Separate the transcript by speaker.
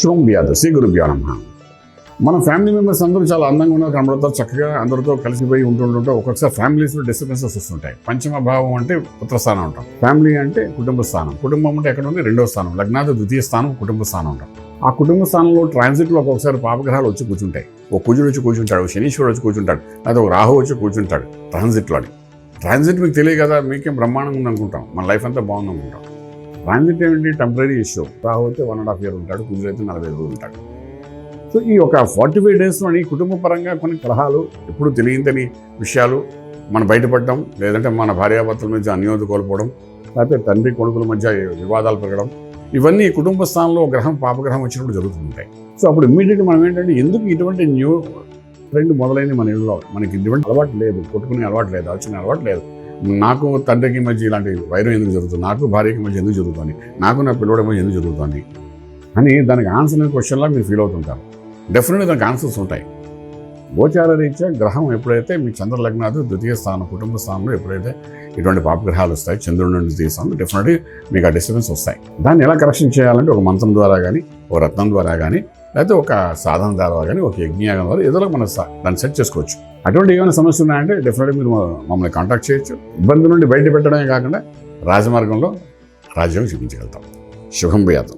Speaker 1: శుభం వ్యాధ శ్రీ గురుభ్యో నమః. మన ఫ్యామిలీ మెంబర్స్ అందరూ చాలా అందంగా ఉన్నారు, కనబడతారు, చక్కగా అందరితో కలిసిపోయి ఉంటుంటే ఒక్కొక్కసారి ఫ్యామిలీస్లో డిస్టర్బెన్సెస్ వస్తుంటాయి. పంచమ భావం అంటే పుత్రస్థానం ఉంటాం, ఫ్యామిలీ అంటే కుటుంబ స్థానం, కుటుంబం అంటే ఎక్కడ ఉంది రెండో స్థానం, లగ్నాది ద్వితీయ స్థానం కుటుంబ స్థానం ఉంటాం. ఆ కుటుంబ స్థానంలో ట్రాన్సిట్లో ఒక్కొక్కసారి పాపగ్రహాలు వచ్చి కూర్చుంటాయి. ఒక కుజుడు వచ్చి కూర్చుంటాడు, శనీశ్వరుడు వచ్చి కూర్చుంటాడు, లేదా ఒక రాహు వచ్చి కూర్చుంటాడు ట్రాన్సిట్లోని. ట్రాన్సిట్ మీకు తెలియదు కదా, మీకేం బ్రహ్మాండంగా ఉంది అనుకుంటాం, మన లైఫ్ అంతా బాగుంది అనుకుంటాం. ట్రాన్సిట్ ఏమిటి? Temporary issue. రాహు అయితే 1.5 year ఉంటాడు, కుజుడు అయితే 40 రోజులు ఉంటాడు. సో ఈ ఒక 45 daysలోని కుటుంబ పరంగా కొన్ని కలహాలు, ఎప్పుడు తెలియని విషయాలు మన బయటపడడం, లేదంటే మన భార్యాభర్తల మధ్య అన్యోన్యత కోల్పోవడం, లేకపోతే తండ్రి కొడుకుల మధ్య వివాదాలు పెరగడం, ఇవన్నీ కుటుంబ స్థానంలో గ్రహం పాపగ్రహం వచ్చినప్పుడు జరుగుతుంటాయి. సో అప్పుడు ఇమ్మీడియట్గా మనం ఏంటంటే ఎందుకు ఇటువంటి న్యూ ట్రెండ్ మొదలైంది మన ఇళ్ళలో, మనకి ఇటువంటి అలవాటు లేదు, కొట్టుకునే అలవాటు లేదు, ఆలోచన అలవాటు లేదు, నాకు తండ్రికి మధ్య ఇలాంటి వైరం ఎందుకు జరుగుతుంది, నాకు భార్యకి మధ్య ఎందుకు జరుగుతుంది, నాకు నా పిల్లడి మధ్య ఎందుకు జరుగుతుంది అని దానికి ఆన్సర్ అనే క్వశ్చన్లా మీరు ఫీల్ అవుతుంటారు. డెఫినెట్గా దానికి ఆన్సర్స్ ఉంటాయి. గోచార రీత్యా గ్రహం ఎప్పుడైతే మీ చంద్రలగ్నాది ద్వితీయ స్థానం కుటుంబ స్థానంలో ఎప్పుడైతే ఇటువంటి పాపగ్రహాలు వస్తాయి, చంద్రుడి నుండి ద్వితీయ స్థానంలో డెఫినెట్గా మీకు ఆ డిస్టర్బెన్స్ వస్తాయి. దాన్ని ఎలా కరెక్షన్ చేయాలంటే ఒక మంత్రం ద్వారా కానీ, ఒక రత్నం ద్వారా కానీ, లేకపోతే ఒక సాధన ద్వారా కానీ, ఒక యజ్ఞయాగం ద్వారా ఏదో మనం దాన్ని సెట్ చేసుకోవచ్చు. అటువంటి ఏమైనా సమస్య ఉన్నాయంటే డెఫినెట్గా మీరు మమ్మల్ని కాంటాక్ట్ చేయొచ్చు. ఇబ్బంది నుండి బయట పెట్టడమే కాకుండా రాజమార్గంలో రాజ్యం చూపించగలుగుతాం. శుభం వ్యాధం.